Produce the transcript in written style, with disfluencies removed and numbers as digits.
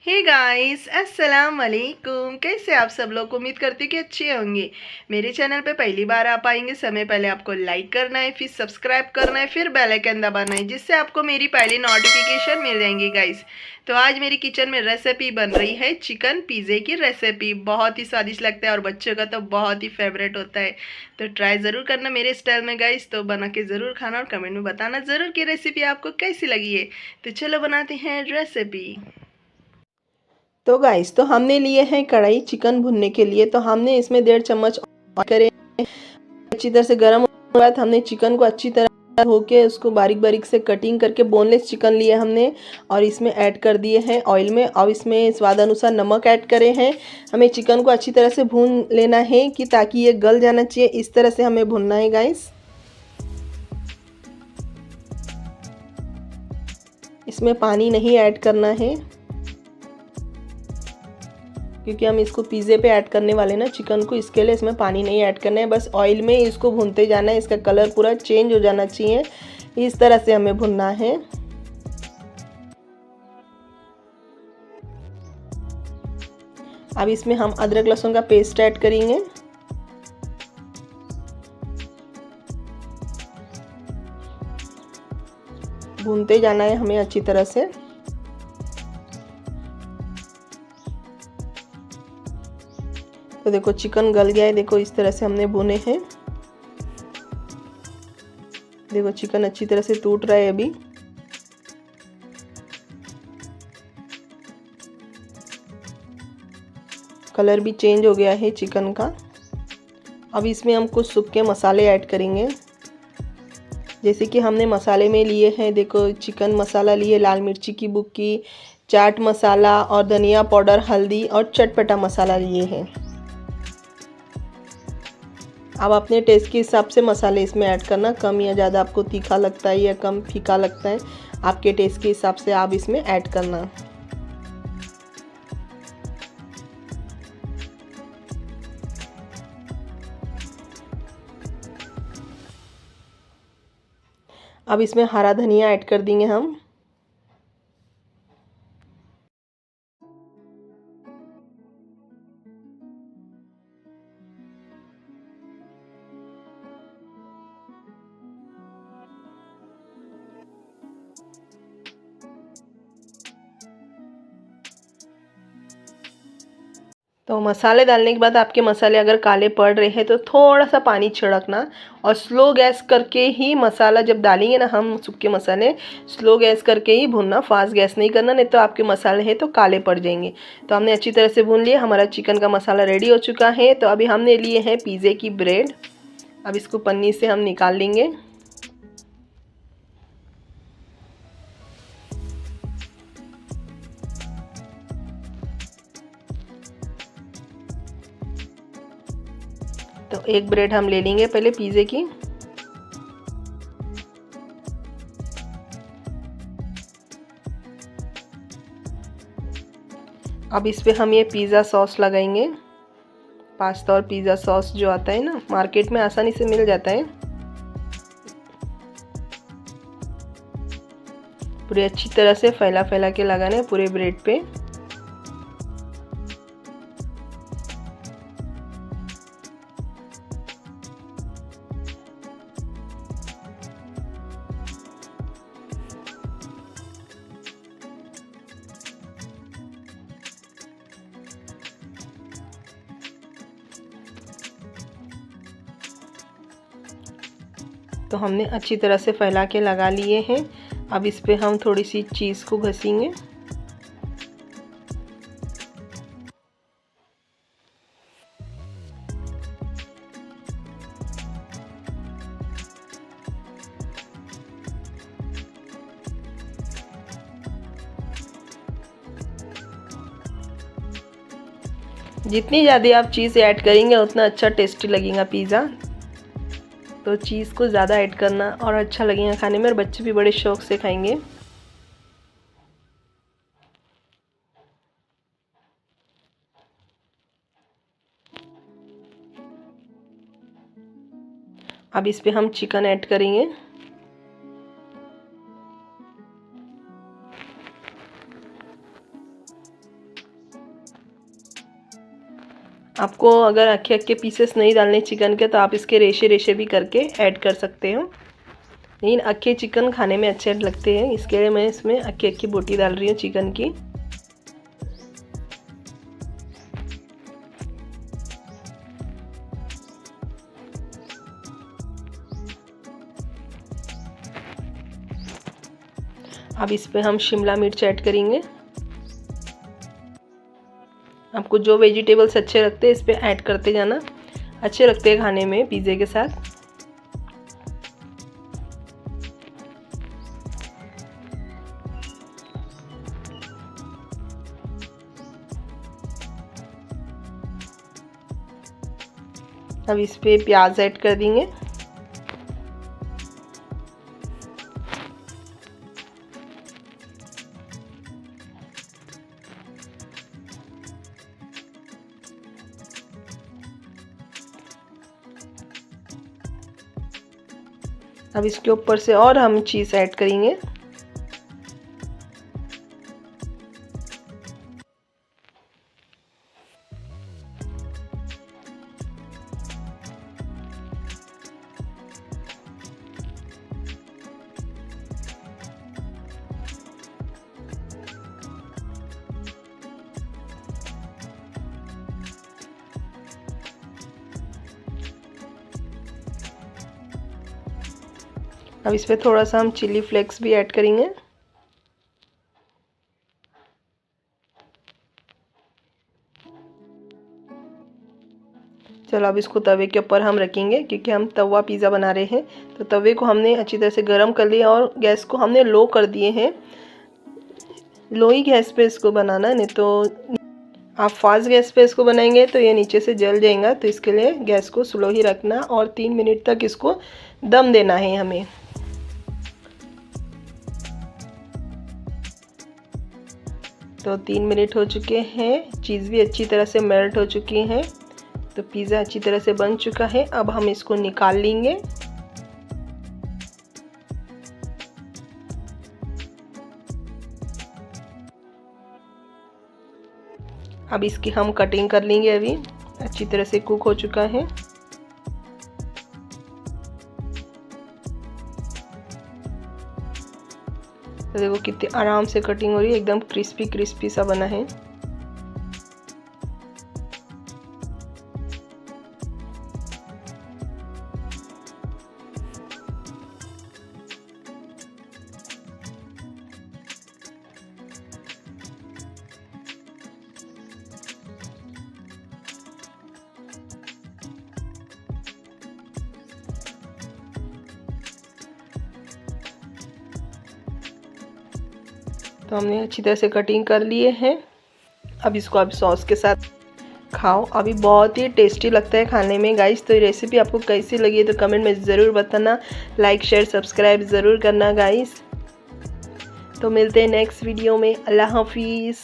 Hey guys, अस्सलाम वालेकुम। कैसे आप सब लोग? उम्मीद करती हूँ कि अच्छे होंगे। मेरे चैनल पे पहली बार आप आएंगे, समय पहले आपको लाइक करना है, फिर सब्सक्राइब करना है, फिर बेल आइकन दबाना है, जिससे आपको मेरी पहली नोटिफिकेशन मिल जाएंगी गाइस। तो आज मेरी किचन में रेसिपी बन रही है चिकन पिज़्ज़े की रेसिपी। बहुत ही स्वादिष्ट लगता है और बच्चों का तो बहुत ही फेवरेट होता है। तो ट्राई ज़रूर करना मेरे स्टाइल में गाइस। तो बना के ज़रूर खाना और कमेंट में बताना ज़रूर कि रेसिपी आपको कैसी लगी है। तो चलो बनाते हैं रेसिपी। तो गाइस, तो हमने लिए हैं कढ़ाई चिकन भुनने के लिए। तो हमने इसमें 1.5 चम्मच ऑयल करे, अच्छी तरह से गर्म होने के बाद हमने चिकन को अच्छी तरह धो के उसको बारीक बारीक से कटिंग करके बोनलेस चिकन लिए हमने और इसमें ऐड कर दिए हैं ऑयल में। और इसमें स्वाद अनुसार नमक ऐड करे हैं। हमें चिकन को अच्छी तरह से भून लेना है कि ताकि ये गल जाना चाहिए, इस तरह से हमें भूनना है गाइस। इसमें पानी नहीं ऐड करना है क्योंकि हम इसको पिज़्ज़े पे ऐड करने वाले ना चिकन को, इसके लिए इसमें पानी नहीं ऐड करना है। बस ऑयल में इसको भूनते जाना है, इसका कलर पूरा चेंज हो जाना चाहिए, इस तरह से हमें भुनना है। अब इसमें हम अदरक लहसुन का पेस्ट ऐड करेंगे। भूनते जाना है हमें अच्छी तरह से। तो देखो चिकन गल गया है, देखो इस तरह से हमने भुने हैं। देखो चिकन अच्छी तरह से टूट रहा है अभी। कलर भी चेंज हो गया है चिकन का। अब इसमें हम कुछ सूखे मसाले ऐड करेंगे। जैसे कि हमने मसाले में लिए हैं, देखो चिकन मसाला लिए, लाल मिर्ची की बुक्की, चाट मसाला और धनिया पाउडर, हल्दी और चटपटा मसाला लिए हैं। अब अपने टेस्ट के हिसाब से मसाले इसमें ऐड करना, कम या ज़्यादा आपको तीखा लगता है या कम फीका लगता है, आपके टेस्ट के हिसाब से आप इसमें ऐड करना। अब इसमें हरा धनिया ऐड कर देंगे हम। तो मसाले डालने के बाद आपके मसाले अगर काले पड़ रहे हैं तो थोड़ा सा पानी छिड़कना और स्लो गैस करके ही मसाला जब डालेंगे ना हम सूखे मसाले, स्लो गैस करके ही भूनना, फास्ट गैस नहीं करना, नहीं तो आपके मसाले हैं तो काले पड़ जाएंगे। तो हमने अच्छी तरह से भून लिया, हमारा चिकन का मसाला रेडी हो चुका है। तो अभी हमने लिए हैं पिज़्ज़े की ब्रेड। अब इसको पन्नी से हम निकाल लेंगे। तो एक ब्रेड हम ले लेंगे पहले पिज़्ज़े की। अब इस पे हम ये पिज़्ज़ा सॉस लगाएंगे, पास्ता और पिज़्ज़ा सॉस जो आता है ना मार्केट में, आसानी से मिल जाता है। पूरे अच्छी तरह से फैला फैला के लगाना है पूरे ब्रेड पे। तो हमने अच्छी तरह से फैला के लगा लिए हैं। अब इस पे हम थोड़ी सी चीज़ को घसेंगे। जितनी ज़्यादा आप चीज़ ऐड करेंगे उतना अच्छा टेस्टी लगेगा पिज़्ज़ा। तो चीज़ को ज़्यादा ऐड करना और अच्छा लगेगा खाने में, और बच्चे भी बड़े शौक से खाएंगे। अब इस पे हम चिकन ऐड करेंगे। आपको अगर अक्खे अक्खे पीसेस नहीं डालने चिकन के तो आप इसके रेशे रेशे भी करके ऐड कर सकते हो, लेकिन अक्खे चिकन खाने में अच्छे लगते हैं, इसके लिए मैं इसमें अक्खे अक्खी बोटी डाल रही हूँ चिकन की। अब इस पे हम शिमला मिर्च ऐड करेंगे। आपको जो वेजिटेबल्स अच्छे लगते हैं इस पे ऐड करते जाना, अच्छे लगते हैं खाने में पिज़्ज़े के साथ। अब इस पे प्याज ऐड कर देंगे। अब इसके ऊपर से और हम चीज़ ऐड करेंगे। अब इस पे थोड़ा सा हम चिली फ्लेक्स भी ऐड करेंगे। चलो अब इसको तवे के ऊपर हम रखेंगे, क्योंकि हम तवा पिज़्ज़ा बना रहे हैं, तो तवे को हमने अच्छी तरह से गर्म कर लिया और गैस को हमने लो कर दिए हैं। लो ही गैस पे इसको बनाना है, नहीं तो आप फास्ट गैस पे इसको बनाएंगे तो ये नीचे से जल जाएगा, तो इसके लिए गैस को स्लो ही रखना और 3 मिनट तक इसको दम देना है हमें। तो 3 मिनट हो चुके हैं, चीज़ भी अच्छी तरह से मेल्ट हो चुकी है, तो पिज़्ज़ा अच्छी तरह से बन चुका है। अब हम इसको निकाल लेंगे। अब इसकी हम कटिंग कर लेंगे। अभी अच्छी तरह से कुक हो चुका है। तो देखो कितनी आराम से कटिंग हो रही है, एकदम क्रिस्पी क्रिस्पी सा बना है। तो हमने अच्छी तरह से कटिंग कर लिए हैं। अब इसको आप सॉस के साथ खाओ, अभी बहुत ही टेस्टी लगता है खाने में गाइस। तो ये रेसिपी आपको कैसी लगी है तो कमेंट में ज़रूर बताना, लाइक शेयर सब्सक्राइब ज़रूर करना गाइस। तो मिलते हैं नेक्स्ट वीडियो में। अल्लाह हाफिज़।